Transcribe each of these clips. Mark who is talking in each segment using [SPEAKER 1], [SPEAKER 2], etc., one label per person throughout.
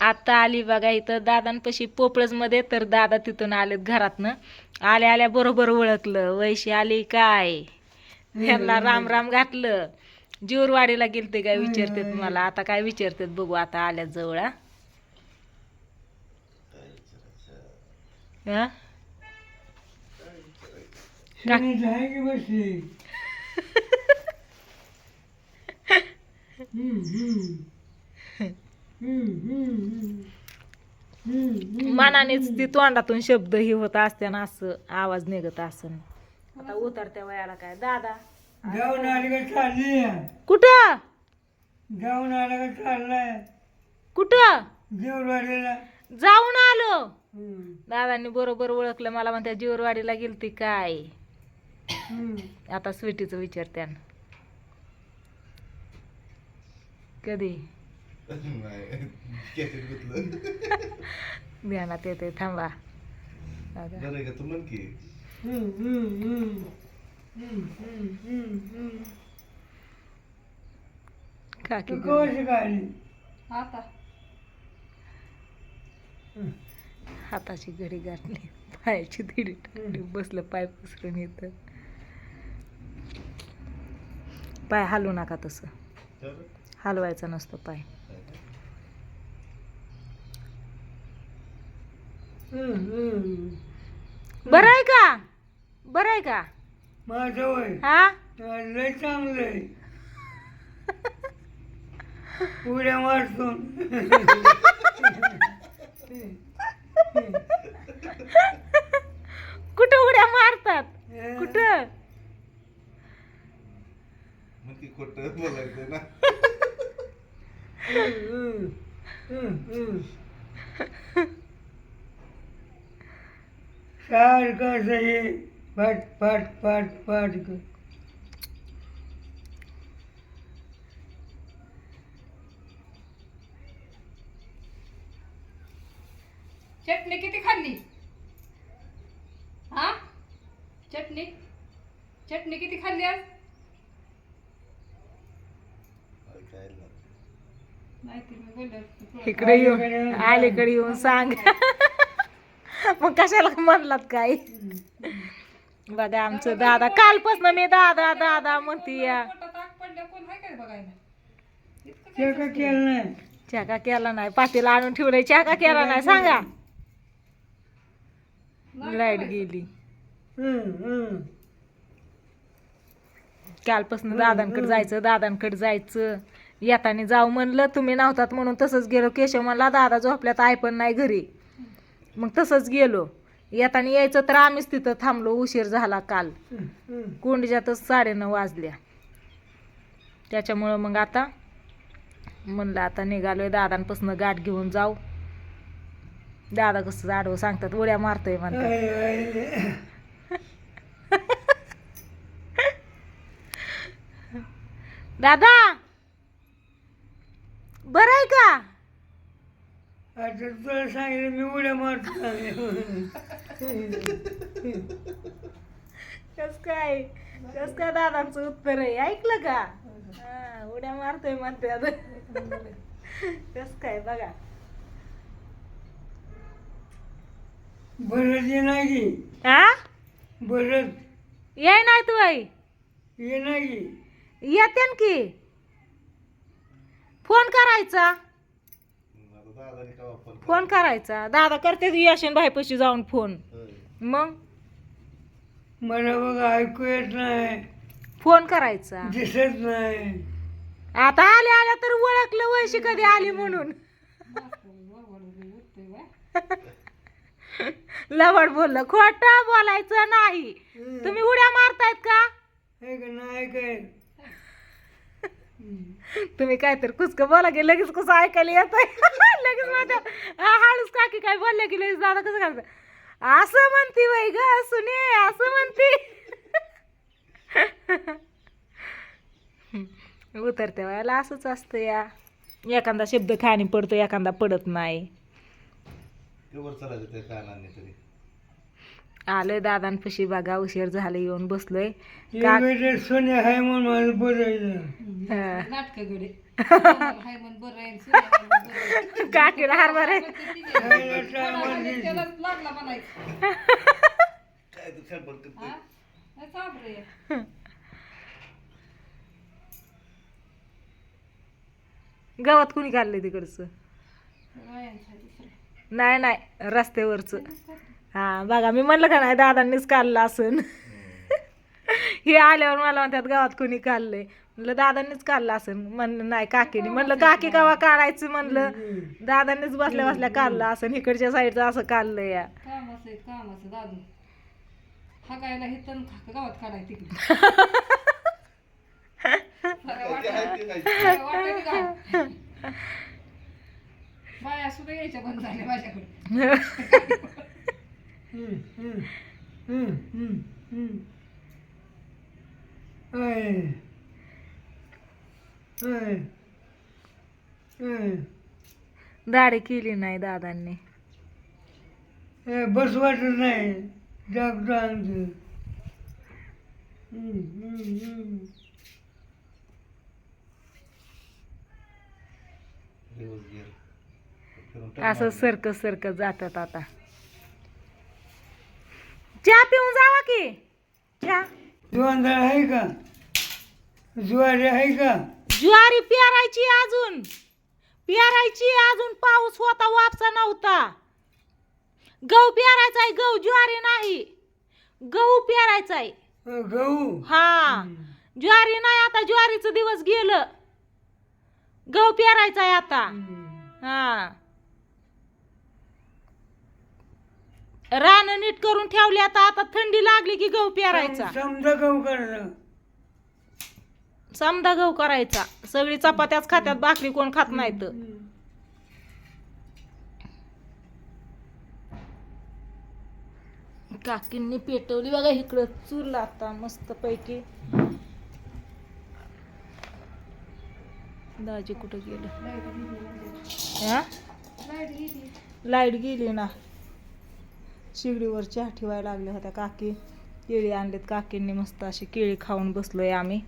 [SPEAKER 1] आता आली बघा इथं दादांपाशी पोपळज मध्ये, तर दादा तिथून आलेत घरातनं. आल्या आल्या बरोबर ओळखलं, वैशी आली काय, यांना राम राम घातलं. जीवरवाडीला गेलते काय विचारतेत मला, आता काय विचारतेत बघू आता आल्यात जवळ. हा? मनानेच ती तोंडातून शब्द ही होत असते ना, असं आवाज निघत असन. आता उतरत्या वयाला काय दादा
[SPEAKER 2] जाऊन आले का चालली
[SPEAKER 1] कुठं
[SPEAKER 2] जाऊन आला का चाललाय
[SPEAKER 1] कुठं
[SPEAKER 2] जेवढवाडीला
[SPEAKER 1] जाऊन आलो. दादांनी बरोबर ओळखलं मला, म्हणत्या जीवरवाडीला गेलती काय. आता स्वीटीचं विचारत्यान कधी ध्यानात येते. थांबा काकी हाताची घडी घातली, पायाची दिडी टाकली, बसलं पाय पसरून येत. पाय हलवू नका, तसं हलवायचा नसतो पाय. बरं आहे का, बरं आहे का
[SPEAKER 2] माझं वय
[SPEAKER 1] हा.
[SPEAKER 2] लय चांगलंय उड्या मारतो
[SPEAKER 1] कुठं उड्या मारतात, कुठं
[SPEAKER 3] बोलायचं ना.
[SPEAKER 2] सारखं असं हे पाट पाट पाट पाट कर.
[SPEAKER 4] चटणी किती खाल्ली हा? चटणी चटणी किती खाल्ली आज? माहिती मी बोलले
[SPEAKER 1] इकडे येऊन अलीकडे येऊन सांग. मग कशाला म्हणलात काय. बघा आमचं दादा कालपासून मी दादा दादा म्हणती या.
[SPEAKER 4] पोटात आग पडल्या कोण आहे काय बघायला?
[SPEAKER 2] चेका केलं नाही
[SPEAKER 1] चहा केला नाही, पातेला आणून ठेवलंय, चहा केला नाही सांगा. लाईट गेली कालपासून. दादांकडे जायचं दादांकडे जायचं, येताना जाऊ म्हणलं, तुम्ही नव्हतात म्हणून तसंच गेलो. केशव म्हणला दादा झोपल्यात, आई पण नाही घरी, मग तसंच गेलो. येताना यायचं तर आम्हीच तिथं थांबलो, उशीर झाला काल. कोंडीच्यातच 9:30 वाजल्या. त्याच्यामुळं मग आता म्हणलं आता निघालोय, दादांपासून गाठ घेऊन जाऊ. दादा कसं आडवं सांगतात, उड्या मारतोय म्हणतात. दादा बरं आहे का?
[SPEAKER 2] आता तुला सांगितलं मी उड्या मारतो.
[SPEAKER 1] कस काय दादांचं उत्तर आहे, ऐकलं का. हा, उड्या मारतोय म्हणते आता. कस काय बघा.
[SPEAKER 2] बरंच ये नाही
[SPEAKER 1] हा
[SPEAKER 2] बरंच
[SPEAKER 1] याय नाही तू आई
[SPEAKER 2] ये नाही
[SPEAKER 1] येते की. फोन करायचा, फोन करायचा. दादा करते यशन भाईपाशी जाऊन फोन. मग
[SPEAKER 2] मला बघ ऐकू येत नाही,
[SPEAKER 1] फोन करायचा.
[SPEAKER 2] दिसत नाही.
[SPEAKER 1] आता आल्या आल्या तर ओळखलं वैशी कधी आली म्हणून. लवड बोललं, खोटं बोलायचं नाही. तुम्ही उड्या मारतायत का?
[SPEAKER 2] हे का नाही काय
[SPEAKER 1] तुम्ही काय तर कुचक बोला की लगेच कसं ऐकायला येत. लगेच माझ्या हळूच काकी काय बोलल्या की लगेच दादा कसं करत, असं म्हणती बाई ग सुने, असं म्हणती. उतरत्या वेळेला असंच असतं या. एखादा शब्द खाणी पडतो, एखादा पडत नाही. आलोय दादांपाशी बघा, उशीर झाला येऊन बसलोय.
[SPEAKER 2] हे बेटे सोने आहे म्हणून मला बोलायचं.
[SPEAKER 1] हा.
[SPEAKER 4] नाटक गडे हाय म्हण बरं आहे, सुने हाय म्हण बरं आहे.
[SPEAKER 1] काकीला हरभरा आहे.
[SPEAKER 2] खायला टायमाला द्यायचं.
[SPEAKER 4] त्यालाच लागला म्हणायचं. हा? नाही साबरे.
[SPEAKER 1] गावात कुणी काढलंय तिकडचं?
[SPEAKER 4] बायांचं आहे दुसरं.
[SPEAKER 1] नाही नाही, रस्त्यावरचं. हा बघा, मी म्हणलं का नाही दादांनीच काढलं असन. हे आल्यावर मला म्हणतात गावात कोणी काढलंय. म्हणलं दादांनीच काढलं असन. म्हणलं नाही काकीने. म्हणलं काकी कावा काढायचं, म्हणलं दादांनीच बसल्या बसल्या काढलं असन. इकडच्या साईडचं असं काढलंय या.
[SPEAKER 4] काम असं दादू हाकायला हे तण गावात काढायचं तिकडे. बाया सुद्धा यायच्या बंद झाल्या माझ्याकडे.
[SPEAKER 1] दाढी केली नाही दादांनी.
[SPEAKER 2] बस वाटत नाही जागतो आमचं.
[SPEAKER 1] असं सरकत सरकत जातात आता. चहा पिऊन जावा की. चहा
[SPEAKER 2] जुवानदार आहे का? ज्वारी आहे का?
[SPEAKER 1] ज्वारी पेरायची अजून. पेरायची अजून, पाऊस होता वापसा नव्हता. गहू पेरायचाय, गहू ज्वारी नाही. गहू पेरायचाय.
[SPEAKER 2] गहू.
[SPEAKER 1] हा ज्वारी नाही, आता ज्वारीचं दिवस गेलं. गहू पेरायचाय आता. हा रान नीट करून ठेवली आता. आता थंडी लागली की गहू पेरायचा.
[SPEAKER 2] समजा गहू करायचं.
[SPEAKER 1] समदा गहू करायचा. सगळी चपात्याच खात्यात, भाकरी कोण खात नाहीत. काकींनी पेटवली बघा इकडं चूल आता मस्त पैकी. दाजी कुठं गेलं? हा लाईट गेली ना. शिगडीवर चहा ठेवायला लागल्या होत्या काकी. केळी आणलेत काकींनी, मस्त अशी केळी खाऊन बसलोय आम्ही.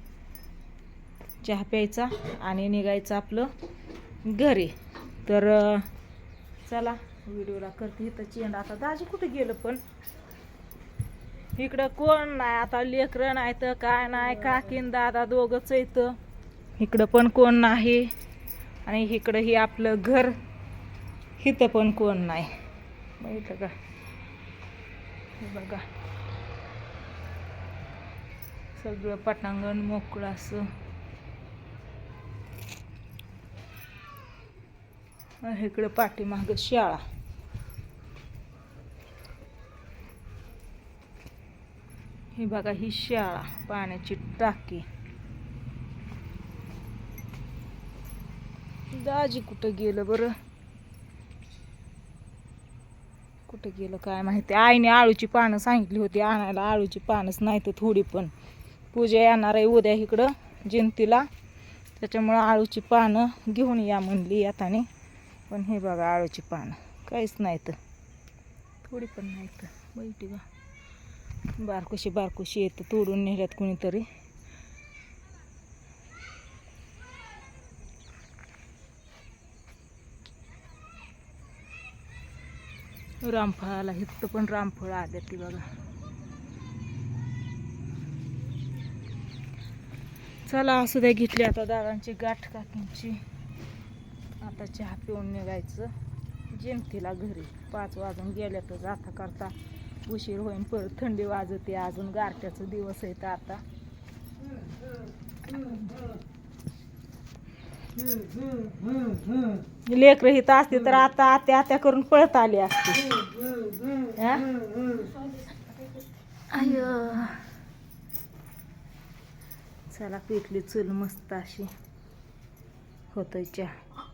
[SPEAKER 1] चहा प्यायचा आणि निघायचं आपलं घरी. तर चला व्हिडिओला करते इथं चेंड. आता दाजी कुठे गेलं पण? इकडं कोण नाही आता, लेकरं नाही तर काय नाही. काकीन दादा दोघंच येतं. इकडं पण कोण नाही. आणि इकडं ही आपलं घर, इथं पण कोण नाही. बघितलं का? हे बघा सगळं पटांगण मोकळं असं. इकडं पाठीमागं शाळा. हे बघा ही शाळा, पाण्याची टाकी. दाजी कुठं गेलं बरं? कुठं गेलं काय माहिती. आईने आळूची पानं सांगितली होती आणायला. आळूची पानच नाही तर थोडी पण. पूजा येणार आहे उद्या इकडं जयंतीला, त्याच्यामुळं आळूची पानं घेऊन या म्हणली येताने. पण हे बघा आळूची पानं काहीच नाही तर, थोडी पण नाही तर. बैठी बा बारकोशी बारकोशी येतं, तोडून नेल्यात कुणीतरी. रामफळाला इथं पण रामफळ आले ती बघा. चला असू द्या, घेतली आता दादांची गाठ काकींची. आता चहा पिऊन निघायचं जयंतीला घरी. 5 वाजून गेल्या तर जाता करता उशीर होईन, परत थंडी वाजते. अजून गारठ्याचं दिवस आहे तर आता. लेकरं हित असते तर आता आत्या आत्या करून पळत आली असते. अयो चला पेटली चूल मस्त अशी होतय चहा.